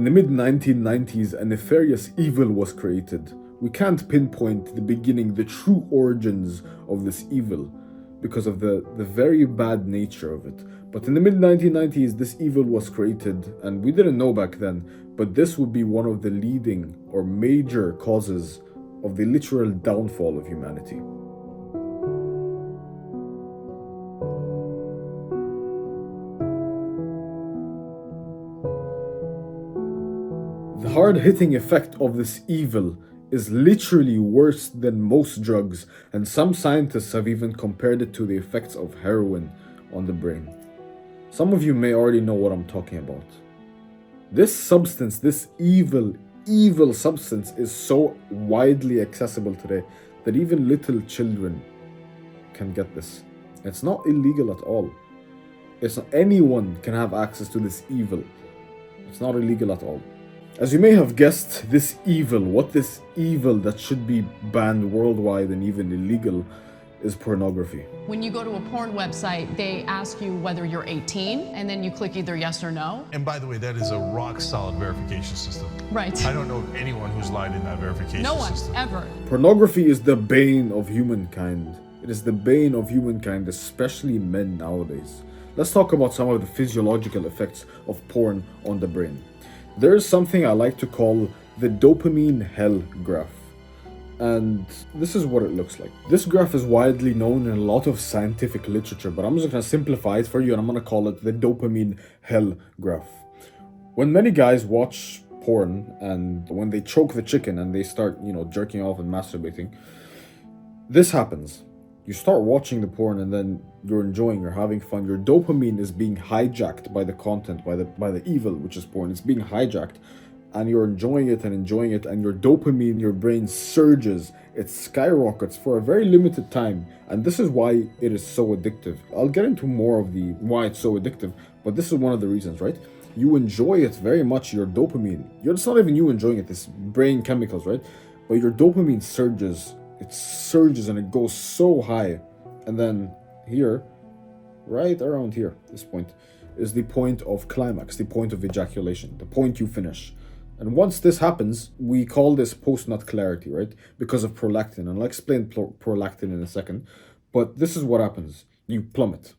In the mid-1990s, a nefarious evil was created. We can't pinpoint the beginning, the true origins of this evil because of the very bad nature of it. But in the mid-1990s, this evil was created, and we didn't know back then, but this would be one of the leading or major causes of the literal downfall of humanity. The hard-hitting effect of this evil is literally worse than most drugs, and some scientists have even compared it to the effects of heroin on the brain. Some of you may already know what I'm talking about. This substance, this evil substance is so widely accessible today that even little children can get this. It's not illegal at all. Anyone can have access to this evil. It's not illegal at all. As you may have guessed, this evil that should be banned worldwide and even illegal is pornography. When you go to a porn website, they ask you whether you're 18, and then you click either yes or no. And by the way, that is a rock-solid verification system. Right. I don't know of anyone who's lied in that verification system. No one, ever. Pornography is the bane of humankind. It is the bane of humankind, especially men nowadays. Let's talk about some of the physiological effects of porn on the brain. There is something I like to call the Dopamine Hell graph. And this is what it looks like. This graph is widely known in a lot of scientific literature, but I'm just going to simplify it for you and I'm going to call it the Dopamine Hell graph. When many guys watch porn and when they choke the chicken and they start, jerking off and masturbating, this happens. You start watching the porn and then you're enjoying, you're having fun. Your dopamine is being hijacked by the content, by the evil, which is porn. It's being hijacked and you're enjoying it, and your dopamine in your brain surges. It skyrockets for a very limited time. And this is why it is so addictive. I'll get into more of the why it's so addictive, but this is one of the reasons, right? You enjoy it very much, your dopamine. It's not even you enjoying it, it's brain chemicals, right? But your dopamine surges. It surges and it goes so high. And then here, right around here, this point, is the point of climax, the point of ejaculation, the point you finish. And once this happens, we call this post-nut clarity, right? Because of prolactin. And I'll explain prolactin in a second. But this is what happens. You plummet.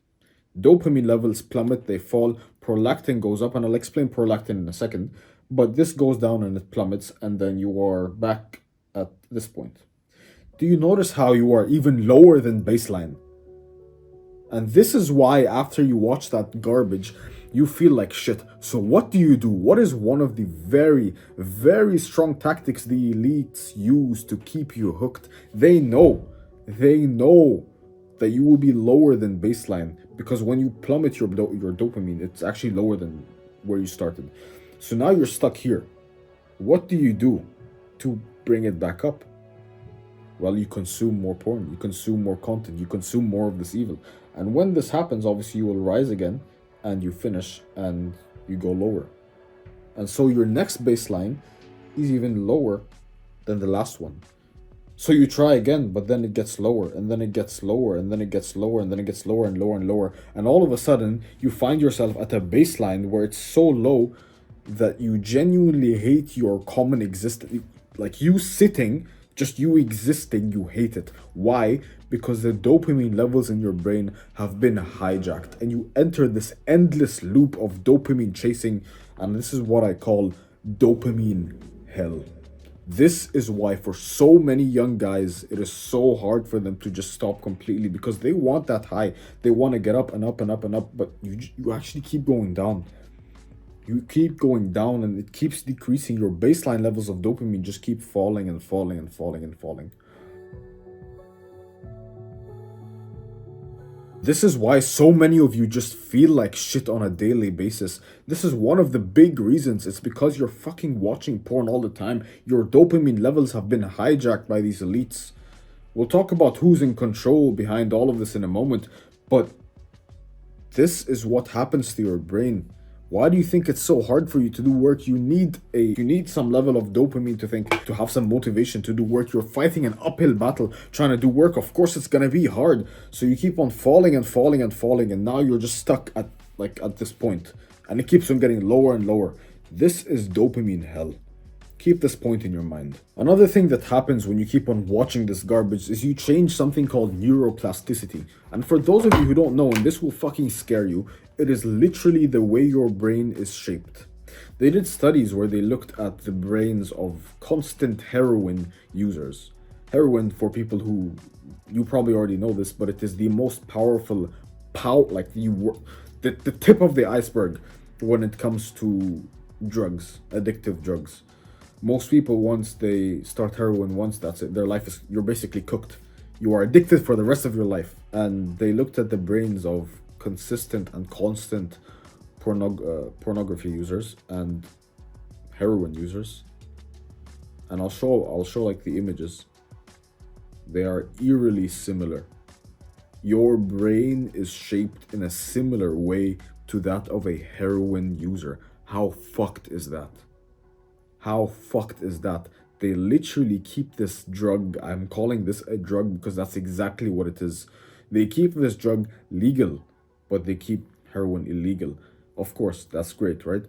Dopamine levels plummet, they fall. Prolactin goes up, and I'll explain prolactin in a second. But this goes down and it plummets, and then you are back at this point. Do you notice how you are even lower than baseline? And this is why after you watch that garbage, you feel like shit. So what do you do? What is one of the very, very strong tactics the elites use to keep you hooked? They know that you will be lower than baseline because when you plummet your dopamine, it's actually lower than where you started. So now you're stuck here. What do you do to bring it back up? Well, you consume more porn, you consume more content, you consume more of this evil. And when this happens, obviously you will rise again and you finish and you go lower. And so your next baseline is even lower than the last one. So you try again, but then it gets lower, and then it gets lower, and then it gets lower, and then it gets lower and lower and lower. And all of a sudden, you find yourself at a baseline where it's so low that you genuinely hate your common existence. Like you sitting, just you existing, you hate it. Why? Because the dopamine levels in your brain have been hijacked and you enter this endless loop of dopamine chasing, and this is what I call dopamine hell. This is why for so many young guys, it is so hard for them to just stop completely because they want that high. They want to get up and up and up and up, but you actually keep going down. You keep going down and it keeps decreasing. Your baseline levels of dopamine just keep falling and falling and falling and falling. This is why so many of you just feel like shit on a daily basis. This is one of the big reasons. It's because you're fucking watching porn all the time. Your dopamine levels have been hijacked by these elites. We'll talk about who's in control behind all of this in a moment, but this is what happens to your brain. Why do you think it's so hard for you to do work? You need some level of dopamine to have some motivation to do work. You're fighting an uphill battle trying to do work. Of course it's gonna be hard. So you keep on falling and falling and falling, and now you're just stuck at this point. And it keeps on getting lower and lower. This is dopamine hell. Keep this point in your mind. Another thing that happens when you keep on watching this garbage is you change something called neuroplasticity. And for those of you who don't know, and this will fucking scare you, it is literally the way your brain is shaped. They did studies where they looked at the brains of constant heroin users. Heroin, for people who, you probably already know this, but it is the most powerful the tip of the iceberg when it comes to drugs, addictive drugs. Most people, once they start heroin, once that's it, their life is, you're basically cooked. You are addicted for the rest of your life. And they looked at the brains of consistent and constant pornography users and heroin users, and I'll show like the images. They are eerily similar. Your brain is shaped in a similar way to that of a heroin user. How fucked is that? How fucked is that? They literally keep this drug, I'm calling this a drug because that's exactly what it is. They keep this drug legal, but they keep heroin illegal. Of course, that's great, right?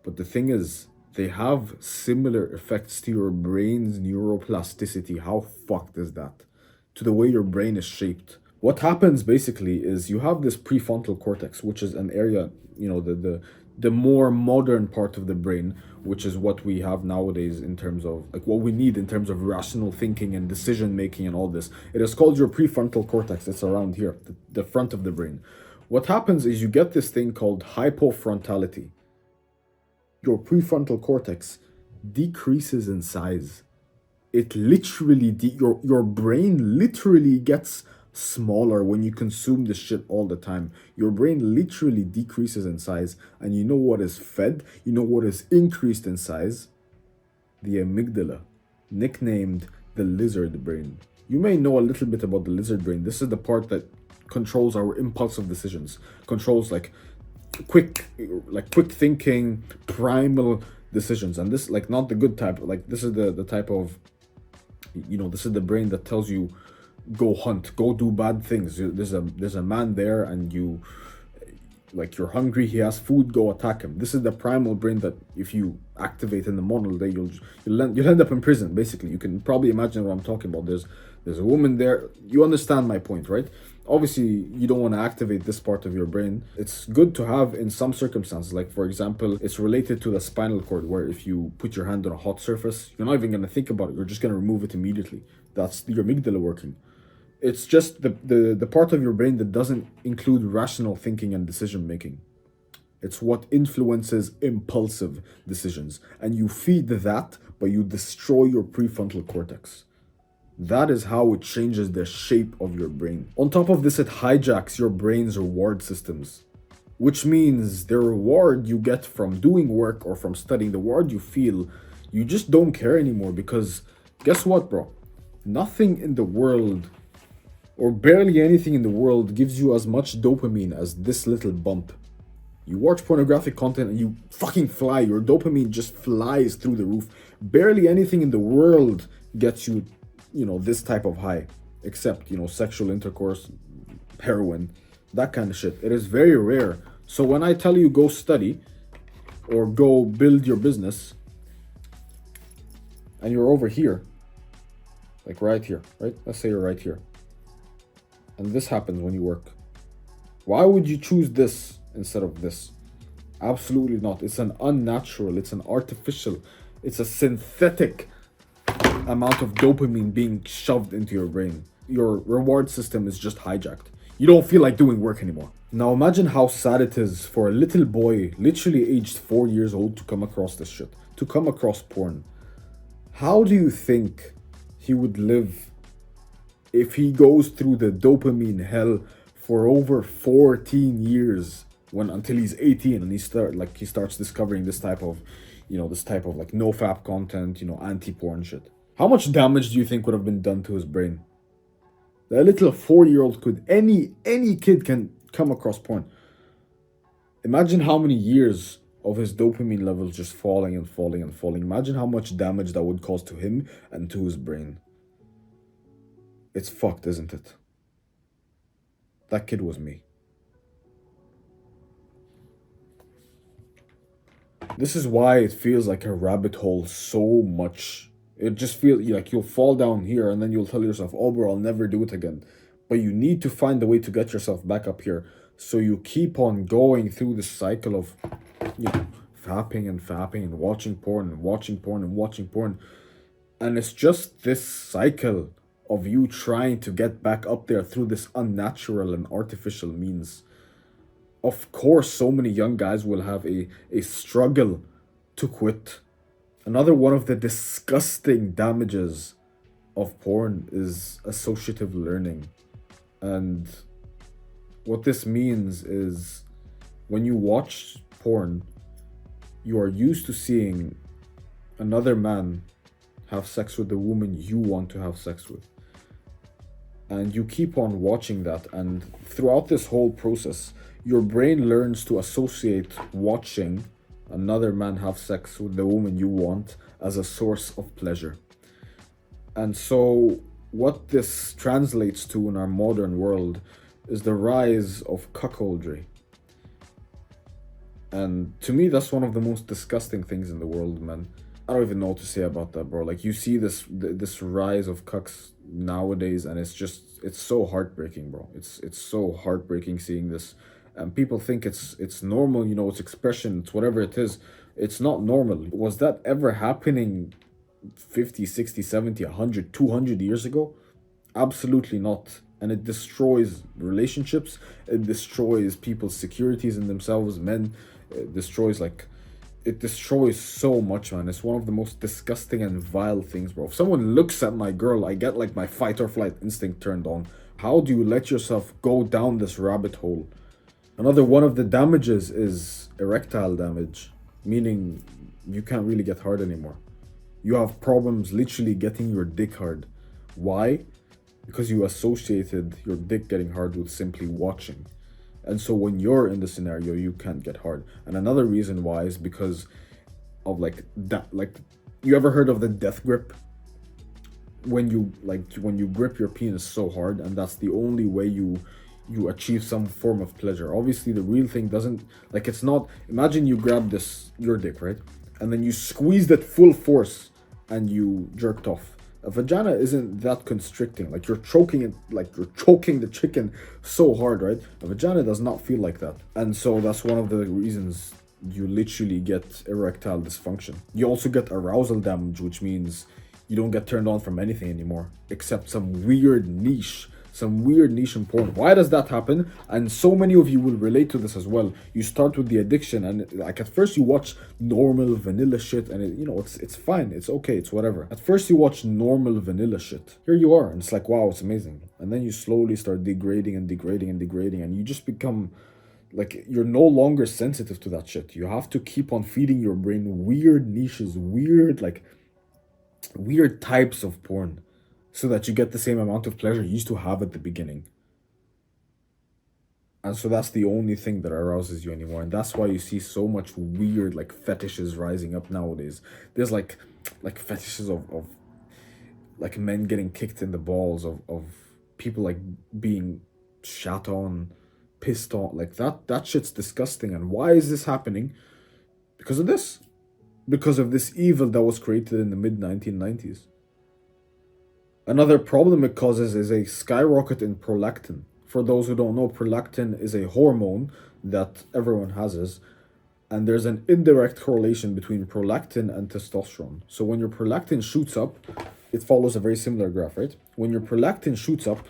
But the thing is, they have similar effects to your brain's neuroplasticity. How fucked is that? To the way your brain is shaped. What happens basically is you have this prefrontal cortex, which is an area, the more modern part of the brain, which is what we have nowadays in terms of like what we need in terms of rational thinking and decision making and all this. It is called your prefrontal cortex. It's around here, the front of the brain. What happens is you get this thing called hypofrontality. Your prefrontal cortex decreases in size. It literally, your brain literally gets smaller when you consume this shit all the time. Your brain literally decreases in size. And you know what is fed? You know what is increased in size? The amygdala, nicknamed the lizard brain. You may know a little bit about the lizard brain. This is the part that controls our impulsive decisions, controls like quick thinking, primal decisions. And this, like, not the good type, like this is the type of, this is the brain that tells you go hunt, go do bad things. There's a man there and you, like, you're hungry, he has food, go attack him. This is the primal brain that if you activate in the model day, you'll end up in prison. Basically, you can probably imagine what I'm talking about. There's a woman there. You understand my point, right? Obviously, you don't want to activate this part of your brain. It's good to have in some circumstances. Like, for example, it's related to the spinal cord, where if you put your hand on a hot surface, you're not even going to think about it. You're just going to remove it immediately. That's your amygdala working. It's just the part of your brain that doesn't include rational thinking and decision making. It's what influences impulsive decisions. And you feed that, but you destroy your prefrontal cortex. That is how it changes the shape of your brain. On top of this, it hijacks your brain's reward systems, which means the reward you get from doing work or from studying, the reward you feel, you just don't care anymore, because guess what, bro? Nothing in the world, or barely anything in the world, gives you as much dopamine as this little bump. You watch pornographic content and you fucking fly. Your dopamine just flies through the roof. Barely anything in the world gets you, this type of high, except, sexual intercourse, heroin, that kind of shit. It is very rare. So when I tell you go study or go build your business, and you're over here, like right here, right? Let's say you're right here. And this happens when you work. Why would you choose this instead of this? Absolutely not. It's an unnatural, it's an artificial, it's a synthetic amount of dopamine being shoved into your brain. Your reward system is just hijacked. You don't feel like doing work anymore. Now imagine how sad it is for a little boy, literally aged 4 years old, to come across this shit, to come across porn. How do you think he would live if he goes through the dopamine hell for over 14 years, until he's 18 and he starts discovering this type of like no-fap content, anti-porn shit? How much damage do you think would have been done to his brain? That little 4-year-old any kid can come across porn. Imagine how many years of his dopamine levels just falling and falling and falling. Imagine how much damage that would cause to him and to his brain. It's fucked, isn't it? That kid was me. This is why it feels like a rabbit hole so much. It just feels like you'll fall down here and then you'll tell yourself, oh bro, I'll never do it again. But you need to find a way to get yourself back up here. So you keep on going through this cycle of, fapping and watching porn and watching porn and watching porn. And it's just this cycle of you trying to get back up there through this unnatural and artificial means. Of course, so many young guys will have a struggle to quit. Another one of the disgusting damages of porn is associative learning. And what this means is when you watch porn, you are used to seeing another man have sex with the woman you want to have sex with. And you keep on watching that, and throughout this whole process, your brain learns to associate watching another man have sex with the woman you want as a source of pleasure. And so what this translates to in our modern world is the rise of cuckoldry. And to me, that's one of the most disgusting things in the world, man. I don't even know what to say about that, bro. Like, you see this rise of cucks nowadays, and it's so heartbreaking, bro. It's so heartbreaking seeing this. And people think it's normal, it's expression, it's whatever it is. It's not normal. Was that ever happening 50, 60, 70, 100, 200 years ago? Absolutely not. And it destroys relationships. It destroys people's securities in themselves, men. It destroys so much, man. It's one of the most disgusting and vile things, bro. If someone looks at my girl, I get like my fight or flight instinct turned on. How do you let yourself go down this rabbit hole? Another one of the damages is erectile damage, meaning you can't really get hard anymore. You have problems literally getting your dick hard. Why? Because you associated your dick getting hard with simply watching. And so when you're in the scenario, you can't get hard. And another reason why is because of you ever heard of the death grip? When you grip your penis so hard, and that's the only way you achieve some form of pleasure. Obviously, the real thing doesn't, it's not, imagine you grab your dick, right? And then you squeezed it full force and you jerked off. A vagina isn't that constricting. You're choking it, you're choking the chicken so hard, right? A vagina does not feel like that. And so that's one of the reasons you literally get erectile dysfunction. You also get arousal damage, which means you don't get turned on from anything anymore, except some weird niche in porn. Why does that happen? And so many of you will relate to this as well. You start with the addiction, and at first you watch normal vanilla shit, and it's fine, it's okay, it's whatever. At first you watch normal vanilla shit. Here you are, and it's like, wow, it's amazing. And then you slowly start degrading, and you just become you're no longer sensitive to that shit. You have to keep on feeding your brain weird niches, weird types of porn, so that you get the same amount of pleasure you used to have at the beginning. And so that's the only thing that arouses you anymore. And that's why you see so much weird fetishes rising up nowadays. There's like fetishes of men getting kicked in the balls, of people being shat on, pissed on. That shit's disgusting. And why is this happening? Because of this. Because of this evil that was created in the mid-1990s. Another problem it causes is a skyrocket in prolactin. For those who don't know, prolactin is a hormone that everyone has, and there's an indirect correlation between prolactin and testosterone. So when your prolactin shoots up, it follows a very similar graph, right? When your prolactin shoots up,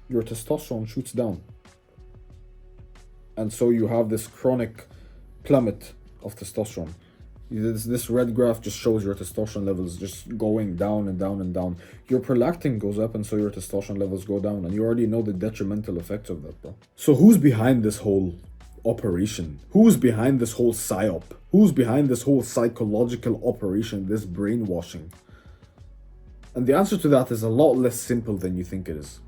your testosterone shoots down. And so you have this chronic plummet of testosterone. This red graph just shows your testosterone levels just going down and down and down. Your prolactin goes up, and so your testosterone levels go down. And you already know the detrimental effects of that, bro. So who's behind this whole operation? Who's behind this whole psyop? Who's behind this whole psychological operation, this brainwashing? And the answer to that is a lot less simple than you think it is.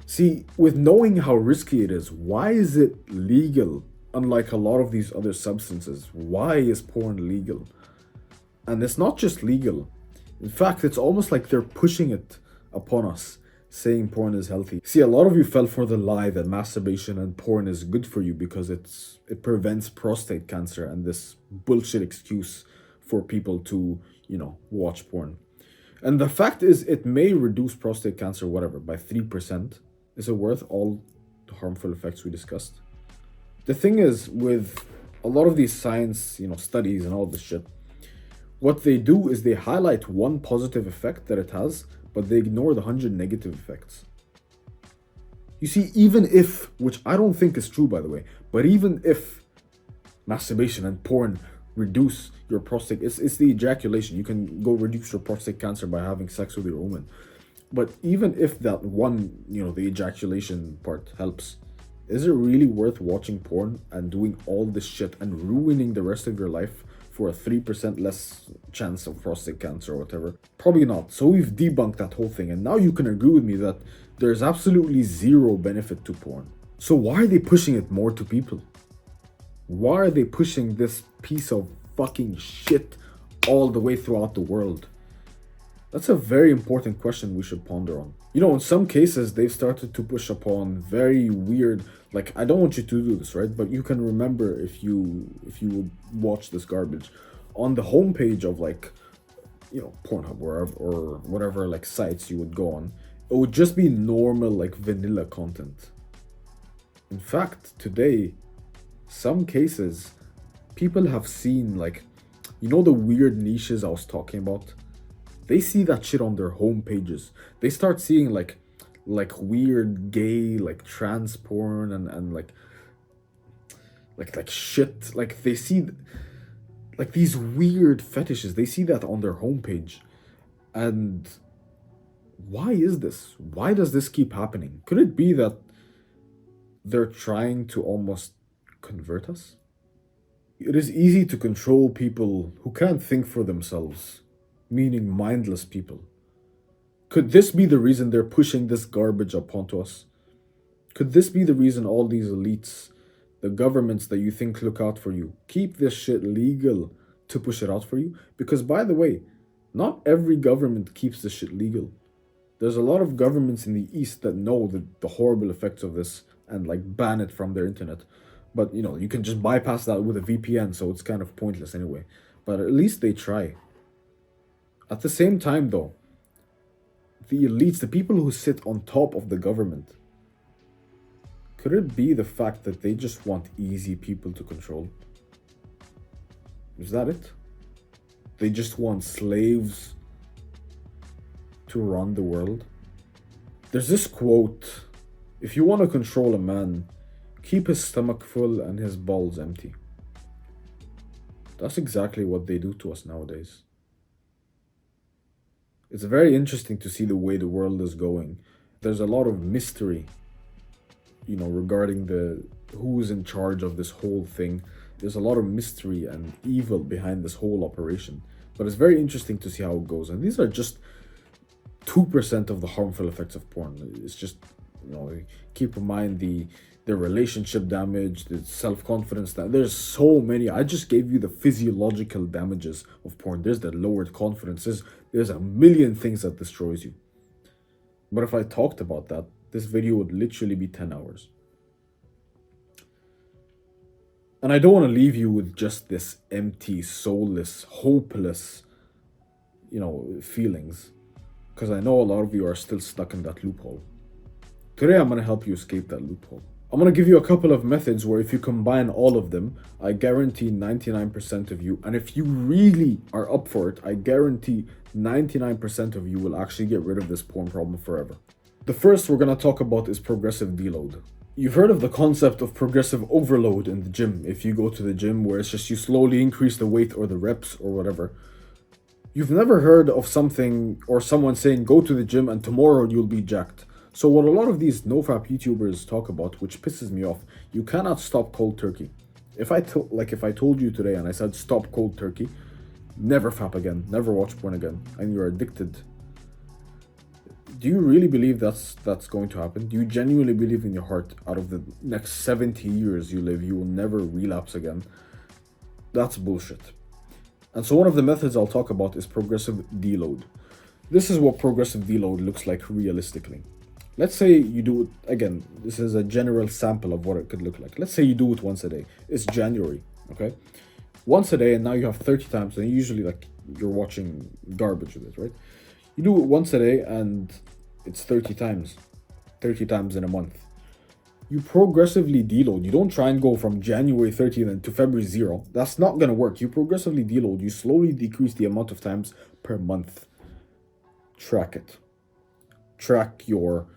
See, with knowing how risky it is, why is it legal? Unlike a lot of these other substances, why is porn legal? And it's not just legal. In fact, it's almost like they're pushing it upon us, saying porn is healthy. See, a lot of you fell for the lie that masturbation and porn is good for you because it prevents prostate cancer, and this bullshit excuse for people to, watch porn. And the fact is, it may reduce prostate cancer, whatever, by 3%. Is it worth all the harmful effects we discussed? The thing is, with a lot of these science, studies and all this shit, what they do is they highlight one positive effect that it has, but they ignore the 100 negative effects. You see, even if, which I don't think is true by the way, but even if masturbation and porn reduce your prostate, it's the ejaculation. You can go reduce your prostate cancer by having sex with your woman. But even if that one, the ejaculation part helps, is it really worth watching porn and doing all this shit and ruining the rest of your life for a 3% less chance of prostate cancer or whatever? Probably not. So we've debunked that whole thing, and now you can agree with me that there's absolutely zero benefit to porn. So why are they pushing it more to people? Why are they pushing this piece of fucking shit all the way throughout the world? That's a very important question we should ponder on. In some cases, they've started to push upon very weird, like, I don't want you to do this, right? But you can remember if you would watch this garbage on the homepage of Pornhub or whatever like sites you would go on, it would just be normal like vanilla content. In fact, today, some cases, people have seen the weird niches I was talking about. They see that shit on their home pages. They start seeing like weird gay, trans porn and like shit. Like they see these weird fetishes. They see that on their homepage. And why is this? Why does this keep happening? Could it be that they're trying to almost convert us? It is easy to control people who can't think for themselves, meaning mindless people. Could this be the reason they're pushing this garbage upon us? Could this be the reason all these elites, the governments that you think look out for you, keep this shit legal to push it out for you? Because by the way, not every government keeps this shit legal. There's a lot of governments in the East that know the horrible effects of this and ban it from their internet. But you can just bypass that with a VPN, so it's kind of pointless anyway. But at least they try. At the same time though, the elites, the people who sit on top of the government, could it be the fact that they just want easy people to control? Is that it? They just want slaves to run the world? There's this quote, if you want to control a man, keep his stomach full and his balls empty. That's exactly what they do to us nowadays. It's very interesting to see the way the world is going. There's a lot of mystery, regarding who's in charge of this whole thing. There's a lot of mystery and evil behind this whole operation. But it's very interesting to see how it goes. And these are just 2% of the harmful effects of porn. It's just, keep in mind the relationship damage, the self-confidence. There's so many. I just gave you the physiological damages of porn. There's the lowered confidence. There's a million things that destroys you. But if I talked about that, this video would literally be 10 hours. And I don't want to leave you with just this empty, soulless, hopeless, feelings. Because I know a lot of you are still stuck in that loophole. Today I'm going to help you escape that loophole. I'm going to give you a couple of methods where if you combine all of them, I guarantee 99% of you, and if you really are up for it, I guarantee 99% of you will actually get rid of this porn problem forever. The first we're going to talk about is progressive deload. You've heard of the concept of progressive overload in the gym. If you go to the gym where it's just you slowly increase the weight or the reps or whatever. You've never heard of something or someone saying go to the gym and tomorrow you'll be jacked. So what a lot of these nofap YouTubers talk about, which pisses me off, you cannot stop cold turkey. If I told you today and I said stop cold turkey, never fap again, never watch porn again, and you're addicted, do you really believe that's going to happen? Do you genuinely believe in your heart out of the next 70 years you live, you will never relapse again? That's bullshit. And so one of the methods I'll talk about is progressive deload. This is what progressive deload looks like realistically. Let's say you do it, again, this is a general sample of what it could look like. Let's say you do it once a day. It's January, okay? Once a day, and now you have 30 times, and usually like you're watching garbage with it, right? You do it once a day, and it's 30 times. 30 times in a month. You progressively deload. You don't try and go from January 30 then to February 0. That's not going to work. You progressively deload. You slowly decrease the amount of times per month. Track it. Track your...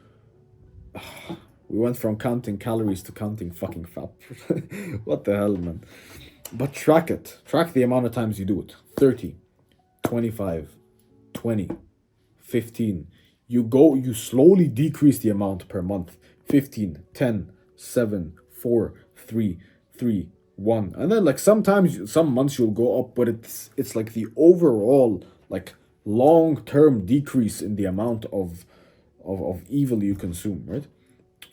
We went from counting calories to counting fucking fat. What the hell, man? But track it. Track the amount of times you do it. 30, 25, 20, 15. You slowly decrease the amount per month. 15, 10, 7, 4, 3, 3, 1. And then like sometimes, some months you'll go up, but it's like the overall like long-term decrease in the amount of evil you consume, right?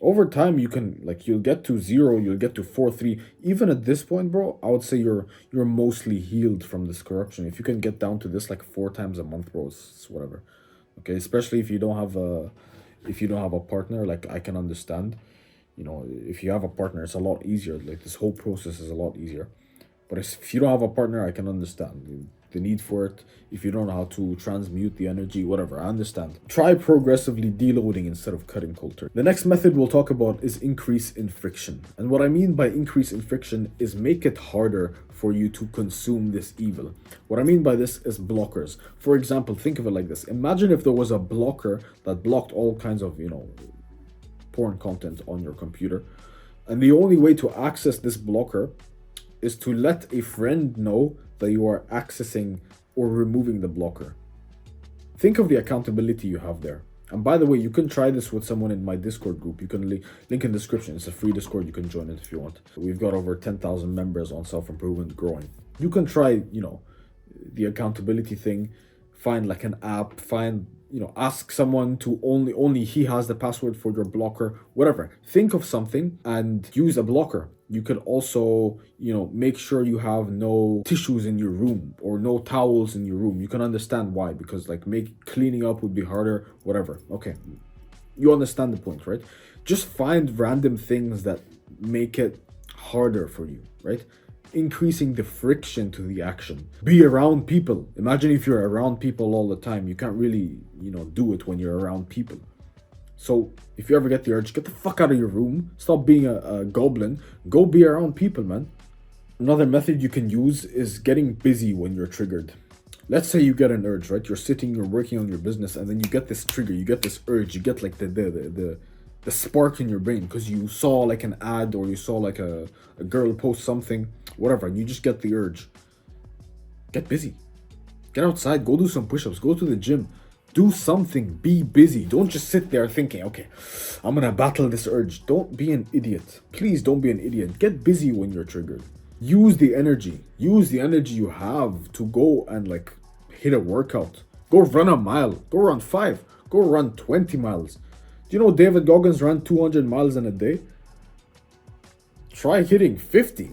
Over time you can like you'll get to 0, you'll get to 4, 3. Even at this point, bro, I would say you're mostly healed from this corruption. If you can get down to this like 4 times a month, bro, it's whatever. Okay, especially if you don't have a partner, like I can understand. You know, if you have a partner, it's a lot easier. Like this whole process is a lot easier. But if you don't have a partner, I can understand the need for it. If you don't know how to transmute the energy, whatever, I understand. Try progressively deloading instead of cutting cold turkey. The next method we'll talk about is increase in friction. And what I mean by increase in friction is make it harder for you to consume this evil. What I mean by this is blockers. For example, think of it like this. Imagine if there was a blocker that blocked all kinds of, porn content on your computer. And the only way to access this blocker is to let a friend know that you are accessing or removing the blocker. Think of the accountability you have there. And by the way, you can try this with someone in my Discord group. You can link in the description. It's a free Discord. You can join it if you want. We've got over 10,000 members on self-improvement growing. You can try, the accountability thing. Find like an app. Ask someone to only he has the password for your blocker, whatever. Think of something and use a blocker. You could also, make sure you have no tissues in your room or no towels in your room. You can understand why, because like cleaning up would be harder, whatever. Okay, you understand the point, right? Just find random things that make it harder for you, right? Increasing the friction to the action. Be around people. Imagine if you're around people all the time. You can't really, do it when you're around people. So if you ever get the urge, get the fuck out of your room. Stop being a goblin. Go be around people, man. Another method you can use is getting busy when you're triggered. Let's say you get an urge, right? You're sitting, you're working on your business, and then you get this trigger, you get this urge, you get like the spark in your brain because you saw like an ad or you saw like a girl post something, whatever, and you just get the urge. Get busy. Get outside, go do some push-ups, go to the gym. Do something, be busy. Don't just sit there thinking, okay, I'm gonna battle this urge. Don't be an idiot. Please don't be an idiot. Get busy when you're triggered. Use the energy. Use the energy you have to go and like hit a workout. Go run a mile. Go run 5. Go run 20 miles. Do you know David Goggins ran 200 miles in a day? Try hitting 50.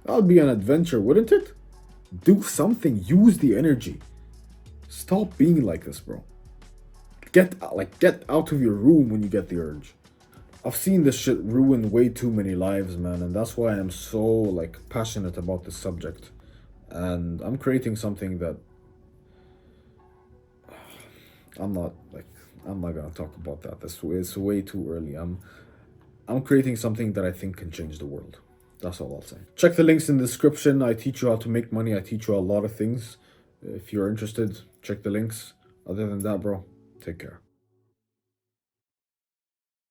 That'll be an adventure, wouldn't it? Do something. Use the energy. Stop being like this, bro. Get out of your room when you get the urge. I've seen this shit ruin way too many lives, man, and that's why I'm so like passionate about this subject. And I'm creating something that I'm not gonna talk about that. It's way too early. I'm creating something that I think can change the world. That's all I'll say. Check the links in the description. I teach you how to make money. I teach you a lot of things. If you're interested, check the links. Other than that, bro, take care.